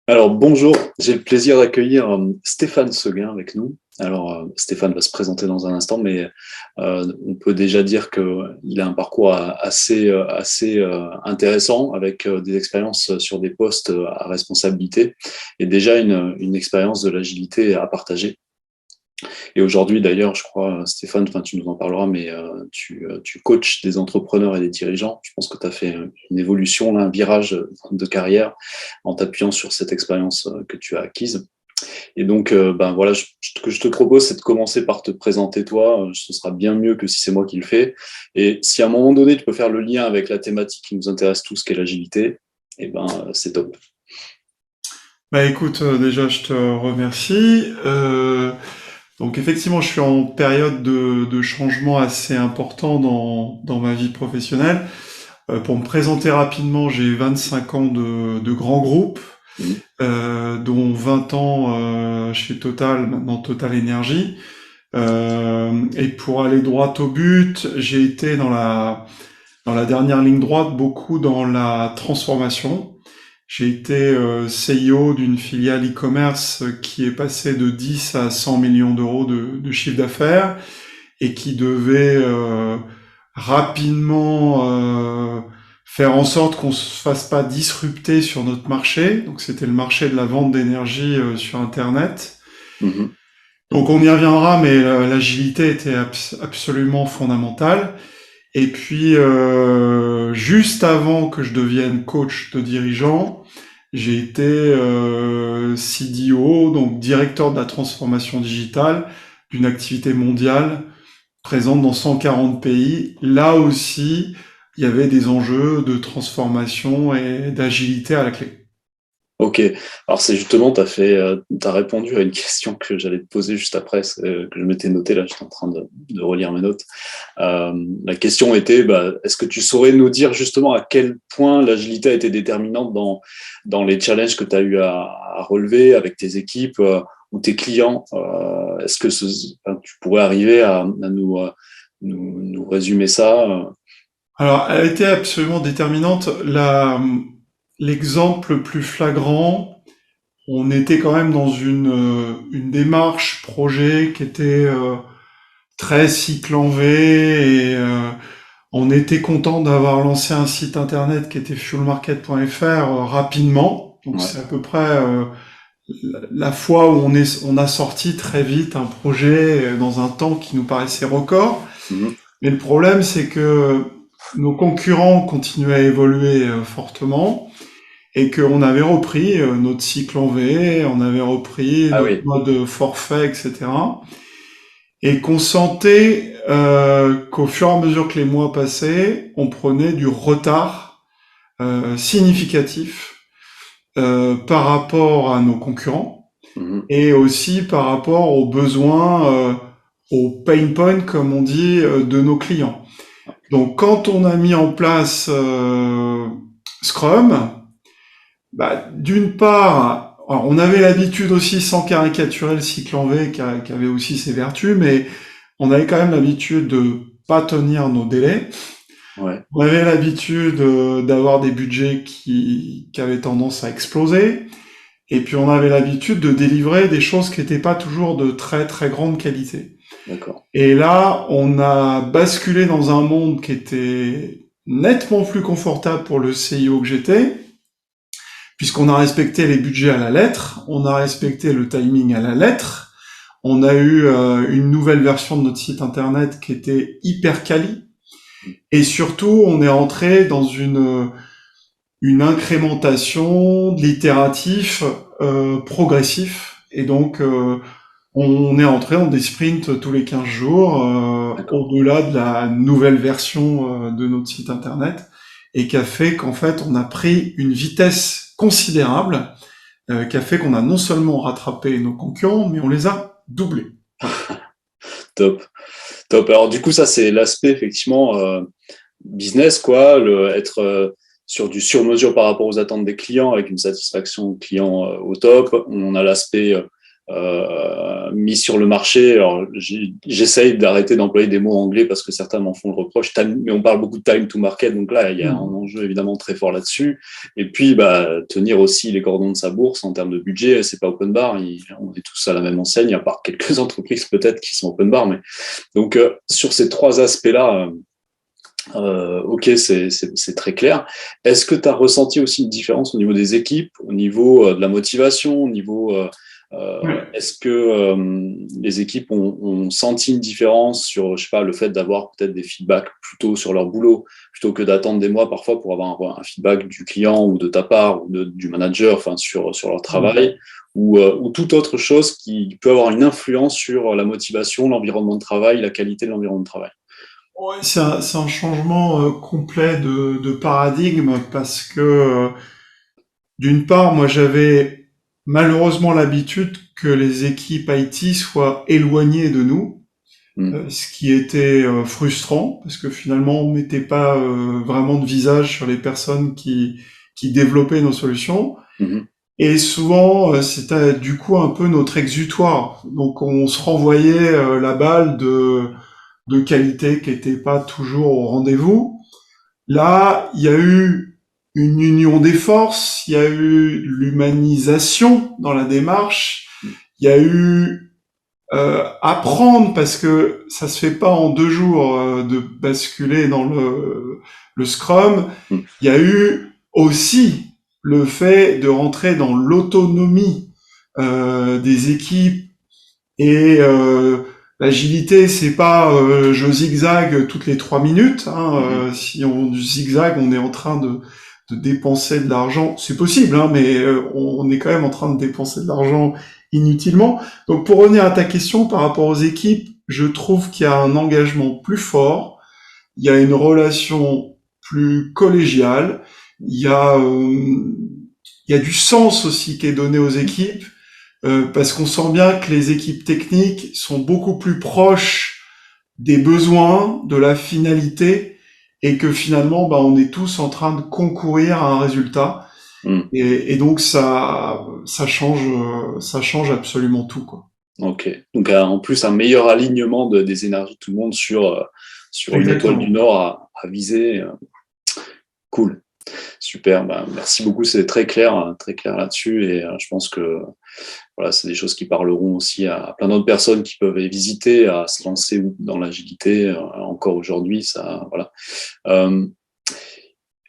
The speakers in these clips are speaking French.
Alors bonjour, j'ai le plaisir d'accueillir Stéphane Seguin avec nous. Alors Stéphane va se présenter dans un instant, mais on peut déjà dire qu'il a un parcours assez intéressant avec des expériences sur des postes à responsabilité et déjà une expérience de l'agilité à partager. Et aujourd'hui d'ailleurs, je crois, Stéphane, enfin, tu nous en parleras, mais tu coaches des entrepreneurs et des dirigeants. Je pense que tu as fait une évolution, là, un virage de carrière en t'appuyant sur cette expérience que tu as acquise. Et donc, ben voilà, ce que je te propose, c'est de commencer par te présenter toi. Ce sera bien mieux que si c'est moi qui le fais. Et si à un moment donné, tu peux faire le lien avec la thématique qui nous intéresse tous, qui est l'agilité, eh ben, c'est top. Bah écoute, déjà je te remercie. Donc effectivement, je suis en période de changement assez important dans ma vie professionnelle. Pour me présenter rapidement, j'ai 25 ans de grands groupes, Mhm. dont 20 ans chez Total, maintenant Total Énergie. Et pour aller droit au but, j'ai été dans la dernière ligne droite, beaucoup dans la transformation. J'ai été CIO d'une filiale e-commerce qui est passée de 10 à 100 millions d'euros de chiffre d'affaires et qui devait rapidement faire en sorte qu'on se fasse pas disrupter sur notre marché. Donc c'était le marché de la vente d'énergie sur Internet. Mhm. Donc on y reviendra, mais l'agilité était absolument fondamentale. Et puis, juste avant que je devienne coach de dirigeant, j'ai été CDO, donc directeur de la transformation digitale d'une activité mondiale présente dans 140 pays. Là aussi, il y avait des enjeux de transformation et d'agilité à la clé. Ok, alors c'est justement, t'as répondu à une question que j'allais te poser juste après, que je m'étais noté là, j'étais en train de relire mes notes. La question était, bah, est-ce que tu saurais nous dire justement à quel point l'agilité a été déterminante dans les challenges que tu as eu à relever avec tes équipes ou tes clients? Enfin, tu pourrais arriver à nous résumer ça? Alors, elle a été absolument déterminante. L'exemple le plus flagrant, on était quand même dans une démarche projet qui était très cycle en V et on était content d'avoir lancé un site internet qui était fuelmarket.fr rapidement. Donc Ouais. c'est à peu près la fois où on a sorti très vite un projet dans un temps qui nous paraissait record. Mhm. Mais le problème, c'est que nos concurrents continuaient à évoluer fortement et qu'on avait repris notre cycle en V, on avait repris Ah notre oui, mode forfait, etc. Et qu'on sentait qu'au fur et à mesure que les mois passaient, on prenait du retard significatif par rapport à nos concurrents mhm. et aussi par rapport aux besoins, aux pain points, comme on dit, de nos clients. Donc quand on a mis en place Scrum, bah, d'une part, alors, on avait l'habitude aussi, sans caricaturer le cycle en V, qui avait aussi ses vertus, mais on avait quand même l'habitude de pas tenir nos délais. Ouais, On avait l'habitude d'avoir des budgets qui avaient tendance à exploser. Et puis on avait l'habitude de délivrer des choses qui n'étaient pas toujours de très très grande qualité. d'accord. Et là, on a basculé dans un monde qui était nettement plus confortable pour le CIO que j'étais, puisqu'on a respecté les budgets à la lettre, on a respecté le timing à la lettre, on a eu une nouvelle version de notre site internet qui était hyper quali, et surtout, on est entré dans une incrémentation de l'itératif progressif, et donc on est entré dans des sprints tous les 15 jours, D'accord. au-delà de la nouvelle version de notre site internet, et qui a fait qu'en fait, on a pris une vitesse considérable, qui a fait qu'on a non seulement rattrapé nos concurrents, mais on les a doublés. Voilà. Top. Top. Alors du coup, ça c'est l'aspect effectivement business, quoi, être sur du sur-mesure par rapport aux attentes des clients avec une satisfaction client au top. On a l'aspect mis sur le marché. Alors, j'essaye d'arrêter d'employer des mots anglais parce que certains m'en font le reproche, mais on parle beaucoup de time to market, donc là, il y a un enjeu évidemment très fort là-dessus. Et puis, tenir aussi les cordons de sa bourse en termes de budget, c'est pas open bar, on est tous à la même enseigne, à part quelques entreprises peut-être qui sont open bar, mais donc sur ces trois aspects-là, ok, c'est très clair. Est-ce que tu as ressenti aussi une différence au niveau des équipes, au niveau de la motivation, au niveau est-ce que les équipes ont senti une différence sur, je sais pas, le fait d'avoir peut-être des feedbacks plutôt sur leur boulot, plutôt que d'attendre des mois parfois pour avoir un feedback du client ou de ta part ou du manager, enfin sur leur travail, ou toute autre chose qui peut avoir une influence sur la motivation, l'environnement de travail, la qualité de l'environnement de travail? Ouais, c'est un changement complet de paradigme parce que d'une part, moi j'avais malheureusement l'habitude que les équipes IT soient éloignées de nous, ce qui était frustrant parce que finalement on mettait pas vraiment de visage sur les personnes qui développaient nos solutions. Et souvent, c'était du coup un peu notre exutoire. Donc on se renvoyait la balle de qualité qui était pas toujours au rendez-vous. Là, il y a eu une union des forces, il y a eu l'humanisation dans la démarche, il y a eu apprendre, parce que ça se fait pas en 2 jours de basculer dans le Scrum. Il y a eu aussi le fait de rentrer dans l'autonomie des équipes et l'agilité, c'est pas je zigzague toutes les 3 minutes. Si on zigzague, on est en train de dépenser de l'argent. C'est possible, mais on est quand même en train de dépenser de l'argent inutilement. Donc pour revenir à ta question par rapport aux équipes, je trouve qu'il y a un engagement plus fort, il y a une relation plus collégiale, il y a du sens aussi qui est donné aux équipes. Parce qu'on sent bien que les équipes techniques sont beaucoup plus proches des besoins, de la finalité, et que finalement, on est tous en train de concourir à un résultat. Et donc ça change absolument tout, quoi. Ok. Donc en plus un meilleur alignement des énergies de tout le monde sur une étoile du Nord à viser. Cool. Super, merci beaucoup, c'est très clair là-dessus et je pense que voilà, c'est des choses qui parleront aussi à plein d'autres personnes qui peuvent visiter, à se lancer dans l'agilité encore aujourd'hui. Ça, voilà.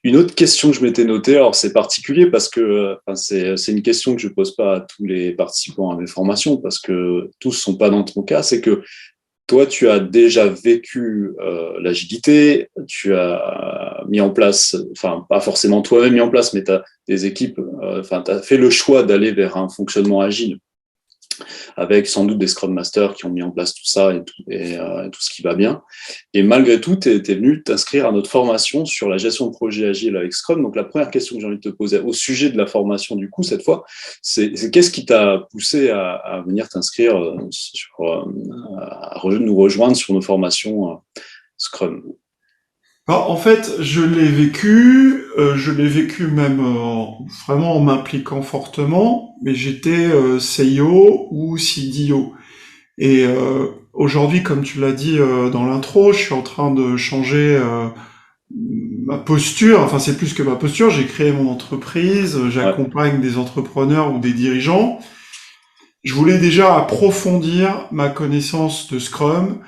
Une autre question que je m'étais notée, alors c'est particulier parce que c'est une question que je pose pas à tous les participants à mes formations parce que tous sont pas dans ton cas, c'est que toi, tu as déjà vécu l'agilité, tu as mis en place, enfin pas forcément toi-même mis en place, mais tu as des équipes, tu as fait le choix d'aller vers un fonctionnement agile avec sans doute des Scrum Masters qui ont mis en place tout ça et tout ce qui va bien. Et malgré tout, tu es venu t'inscrire à notre formation sur la gestion de projet agile avec Scrum. Donc la première question que j'ai envie de te poser au sujet de la formation du coup, cette fois, c'est qu'est-ce qui t'a poussé à venir t'inscrire, à nous rejoindre sur nos formations Scrum? En fait, je l'ai vécu même vraiment en m'impliquant fortement, mais j'étais CIO ou CDO. Et aujourd'hui, comme tu l'as dit dans l'intro, je suis en train de changer ma posture. Enfin, c'est plus que ma posture. J'ai créé mon entreprise, j'accompagne des entrepreneurs ou des dirigeants. Je voulais déjà approfondir ma connaissance de Scrum,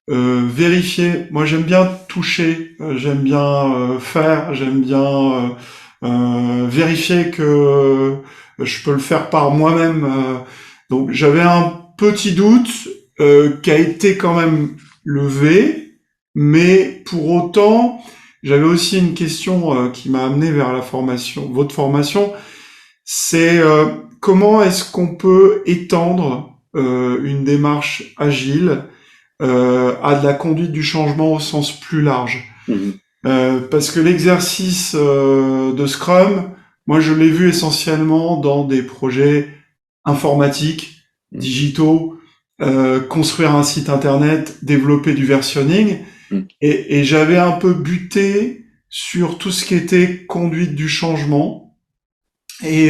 vérifier. Moi, j'aime bien toucher, j'aime bien faire, j'aime bien vérifier que je peux le faire par moi-même. Donc, j'avais un petit doute qui a été quand même levé, mais pour autant, j'avais aussi une question qui m'a amené vers la formation, votre formation. C'est comment est-ce qu'on peut étendre une démarche agile à de la conduite du changement au sens plus large. Parce que l'exercice de Scrum, moi je l'ai vu essentiellement dans des projets informatiques, digitaux, construire un site internet, développer du versionning, et j'avais un peu buté sur tout ce qui était conduite du changement, et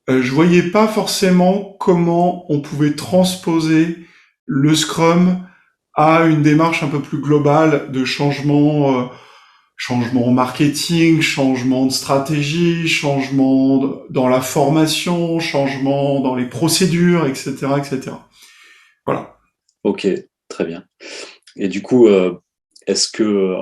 je voyais pas forcément comment on pouvait transposer le Scrum à une démarche un peu plus globale de changement marketing, changement de stratégie, changement dans la formation, changement dans les procédures, etc., etc. Voilà. Ok, très bien. Et du coup, est-ce que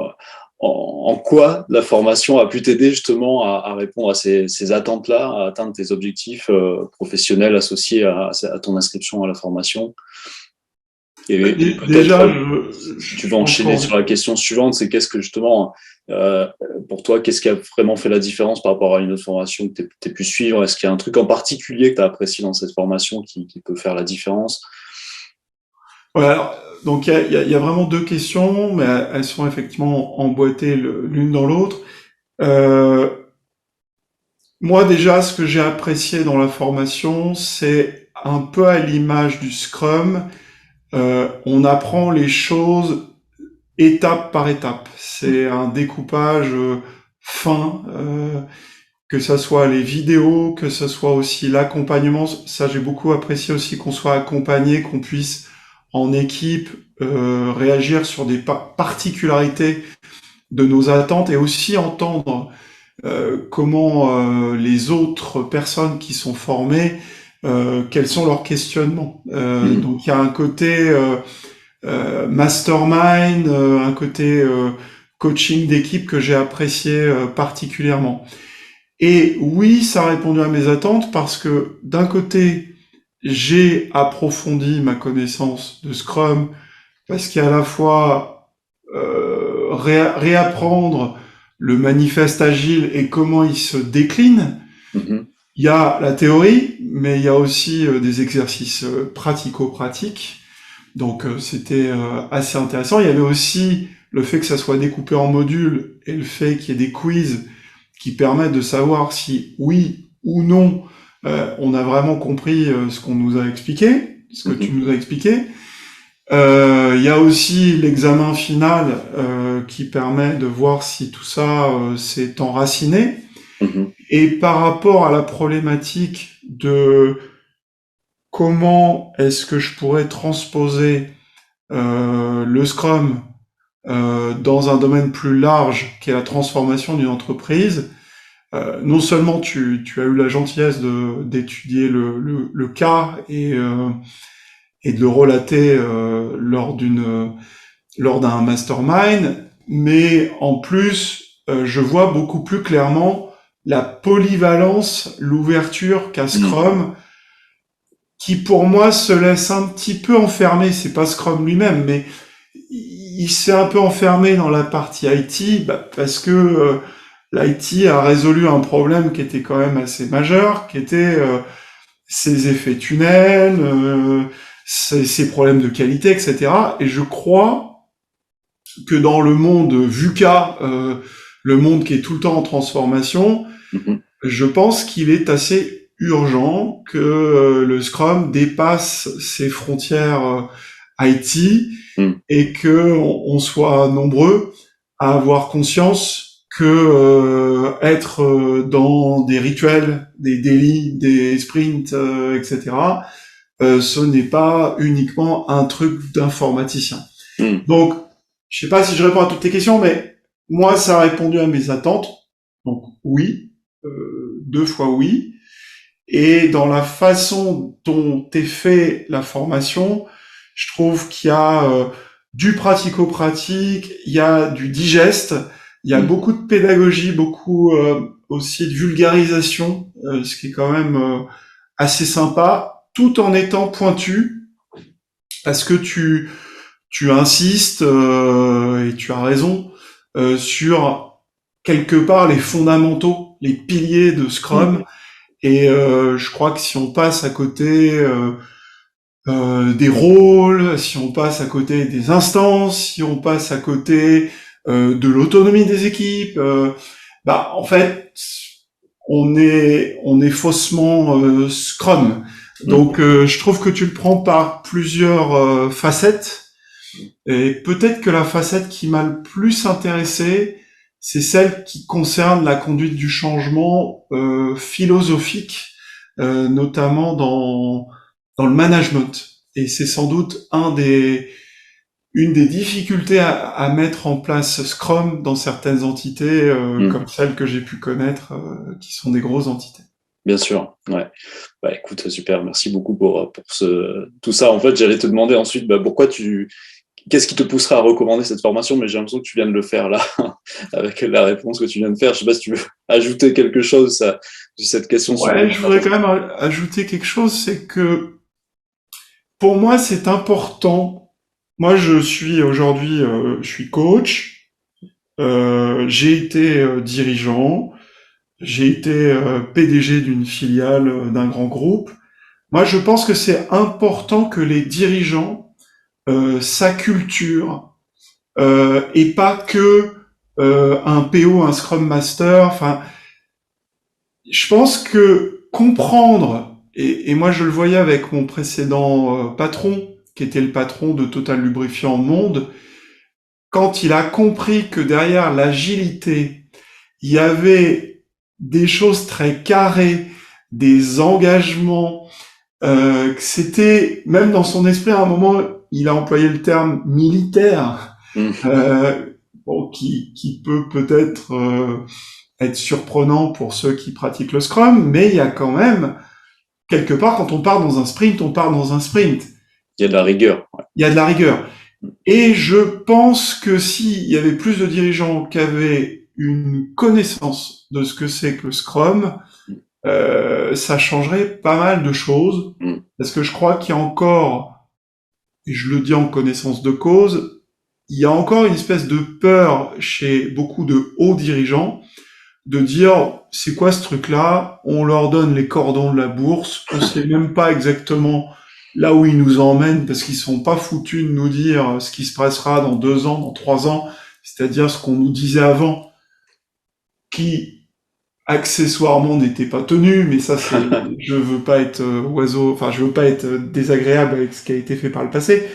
en quoi la formation a pu t'aider justement à répondre à ces attentes-là, à atteindre tes objectifs professionnels associés à ton inscription à la formation? Et peut-être, Déjà, si tu veux enchaîner encore. sur la question suivante, c'est qu'est-ce que justement, pour toi, qu'est-ce qui a vraiment fait la différence par rapport à une autre formation que tu as pu suivre? Est-ce qu'il y a un truc en particulier que tu as apprécié dans cette formation qui peut faire la différence? Ouais, alors, donc il y a vraiment deux questions, mais elles sont effectivement emboîtées l'une dans l'autre. Euh, Moi déjà, ce que j'ai apprécié dans la formation, c'est un peu à l'image du Scrum, on apprend les choses étape par étape. C'est un découpage fin, que ça soit les vidéos, que ce soit aussi l'accompagnement. Ça, j'ai beaucoup apprécié aussi qu'on soit accompagné, qu'on puisse en équipe réagir sur des particularités de nos attentes et aussi entendre comment les autres personnes qui sont formées, quels sont leurs questionnements. Mhm. Donc il y a un côté mastermind, un côté coaching d'équipe que j'ai apprécié particulièrement. Et oui, ça a répondu à mes attentes parce que d'un côté, j'ai approfondi ma connaissance de Scrum parce qu'il y a à la fois réapprendre le manifeste agile et comment il se décline. Mhm. Il y a la théorie, mais il y a aussi des exercices pratico-pratiques. Donc c'était assez intéressant. Il y avait aussi le fait que ça soit découpé en modules et le fait qu'il y ait des quiz qui permettent de savoir si oui ou non on a vraiment compris ce qu'on nous a expliqué, ce que tu Mhm. nous as expliqué. Il y a aussi l'examen final qui permet de voir si tout ça s'est enraciné. Mhm. Et par rapport à la problématique de comment est-ce que je pourrais transposer le Scrum dans un domaine plus large qui est la transformation d'une entreprise, non seulement tu as eu la gentillesse d'étudier le cas et de le relater lors d'un mastermind, mais en plus, je vois beaucoup plus clairement la polyvalence, l'ouverture qu'a Mhm. Scrum, qui pour moi se laisse un petit peu enfermer. C'est pas Scrum lui-même, mais il s'est un peu enfermé dans la partie IT parce que l'IT a résolu un problème qui était quand même assez majeur, qui était ses effets tunnels, ses problèmes de qualité, etc. Et je crois que dans le monde VUCA, le monde qui est tout le temps en transformation, Mhm. je pense qu'il est assez urgent que le Scrum dépasse ses frontières IT Mhm. et que on soit nombreux à avoir conscience que être dans des rituels, des daily, des sprints, etc., ce n'est pas uniquement un truc d'informaticien. Mhm. Donc, je sais pas si je réponds à toutes tes questions, mais moi, ça a répondu à mes attentes. Donc, oui, deux fois oui. Et dans la façon dont est fait la formation, je trouve qu'il y a du pratico-pratique, il y a du digeste, il y a Mhm. beaucoup de pédagogie, beaucoup aussi de vulgarisation, ce qui est quand même assez sympa, tout en étant pointu, parce que tu insistes, et tu as raison, sur quelque part les fondamentaux, les piliers de Mhm. Scrum. Et je crois que si on passe à côté des rôles, si on passe à côté des instances, si on passe à côté de l'autonomie des équipes, en fait, on est faussement Scrum. Mhm. Donc, je trouve que tu le prends par plusieurs facettes. Et peut-être que la facette qui m'a le plus intéressé, c'est celle qui concerne la conduite du changement philosophique notamment dans le management. Et c'est sans doute une des difficultés à mettre en place Scrum dans certaines entités, comme celles que j'ai pu connaître, qui sont des grosses entités. Bien sûr, ouais. Bah écoute, super, merci beaucoup pour tout ça. En fait, j'allais te demander ensuite, qu'est-ce qui te poussera à recommander cette formation, mais j'ai l'impression que tu viens de le faire là, avec la réponse que tu viens de faire. Je sais pas si tu veux ajouter quelque chose à cette question sur. Ouais, je voudrais quand même ajouter quelque chose, c'est que pour moi, c'est important. Moi, je suis coach, j'ai été dirigeant, j'ai été PDG d'une filiale d'un grand groupe. Moi, je pense que c'est important que les dirigeants s'acculturent et pas que un PO, un Scrum Master. Enfin, je pense que comprendre, et moi je le voyais avec mon précédent patron, qui était le patron de Total Lubrifiant Monde, quand il a compris que derrière l'agilité, il y avait des choses très carrées, des engagements, que c'était, même dans son esprit, à un moment, il a employé le terme militaire, bon, qui peut peut-être être surprenant pour ceux qui pratiquent le Scrum, mais il y a quand même, quelque part, quand on part dans un sprint, on part dans un sprint. Il y a de la rigueur. Ouais. Il y a de la rigueur. Et je pense que s'il y avait plus de dirigeants qui avaient une connaissance de ce que c'est que le Scrum, ça changerait pas mal de choses, parce que je crois qu'il y a encore, et je le dis en connaissance de cause, il y a encore une espèce de peur chez beaucoup de hauts dirigeants de dire c'est quoi ce truc-là, on leur donne les cordons de la bourse, on sait même pas exactement là où ils nous emmènent parce qu'ils sont pas foutus de nous dire ce qui se passera dans 2 ans, dans 3 ans, c'est-à-dire ce qu'on nous disait avant, qui accessoirement n'était pas tenu, mais ça c'est, je veux pas être je veux pas être désagréable avec ce qui a été fait par le passé,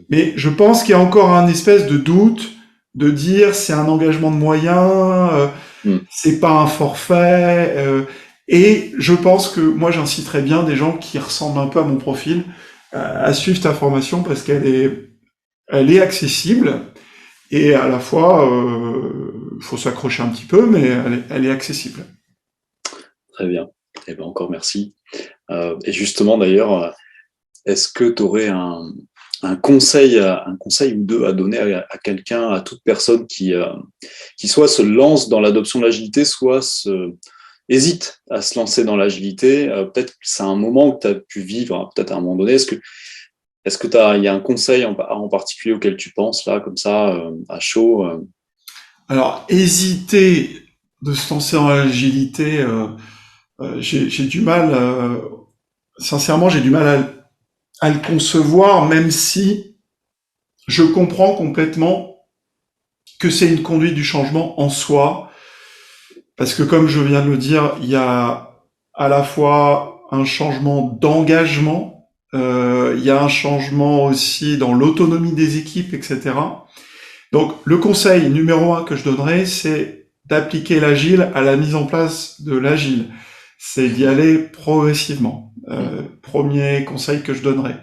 mais je pense qu'il y a encore un espèce de doute de dire c'est un engagement de moyens, c'est pas un forfait, et je pense que moi j'inciterais bien des gens qui ressemblent un peu à mon profil à suivre ta formation parce elle est accessible et à la fois faut s'accrocher un petit peu, mais elle est accessible. Très bien. Eh ben encore merci. Et justement d'ailleurs, est-ce que tu aurais un conseil ou deux à donner à quelqu'un, à toute personne qui soit se lance dans l'adoption de l'agilité, soit hésite à se lancer dans l'agilité? Peut-être que c'est un moment que tu as pu vivre, peut-être à un moment donné. Est-ce que il y a un conseil en particulier auquel tu penses là, comme ça, à chaud? Alors, hésiter de se lancer dans l'agilité, j'ai du mal, sincèrement, j'ai du mal à le concevoir, même si je comprends complètement que c'est une conduite du changement en soi, parce que comme je viens de le dire, il y a à la fois un changement d'engagement, il y a un changement aussi dans l'autonomie des équipes, etc. Donc le conseil numéro 1 que je donnerais, c'est d'appliquer l'agile à la mise en place de l'agile. C'est d'y aller progressivement. Premier conseil que je donnerais.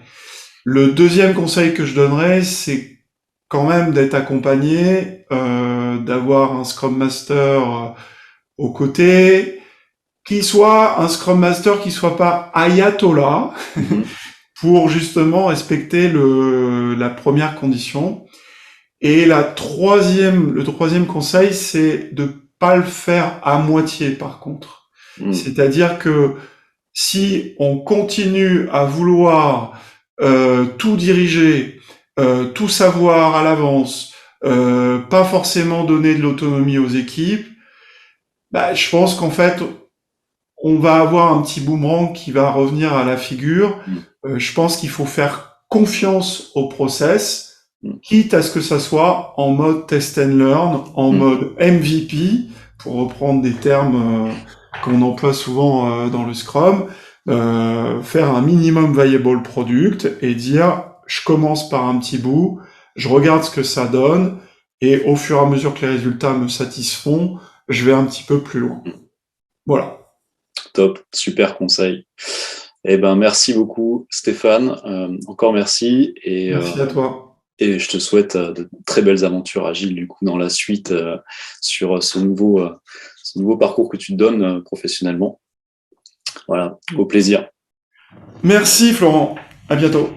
Le deuxième conseil que je donnerais, c'est quand même d'être accompagné, d'avoir un Scrum Master aux côtés, qui soit un Scrum Master qui soit pas ayatollah, pour justement respecter la première condition. Et le troisième conseil, c'est de pas le faire à moitié, par contre. C'est-à-dire que si on continue à vouloir tout diriger, tout savoir à l'avance, pas forcément donner de l'autonomie aux équipes, je pense qu'en fait, on va avoir un petit boomerang qui va revenir à la figure. Je pense qu'il faut faire confiance au process, quitte à ce que ça soit en mode test and learn, en mode MVP, pour reprendre des termes qu'on emploie souvent dans le Scrum, faire un minimum viable product et dire je commence par un petit bout, je regarde ce que ça donne et au fur et à mesure que les résultats me satisfont, je vais un petit peu plus loin. Voilà. top, super conseil. Eh ben, merci beaucoup, Stéphane. Encore merci. Merci à toi. Et je te souhaite de très belles aventures agiles, du coup, dans la suite, sur ce nouveau parcours que tu te donnes professionnellement. Voilà, au plaisir. Merci Florent. À bientôt.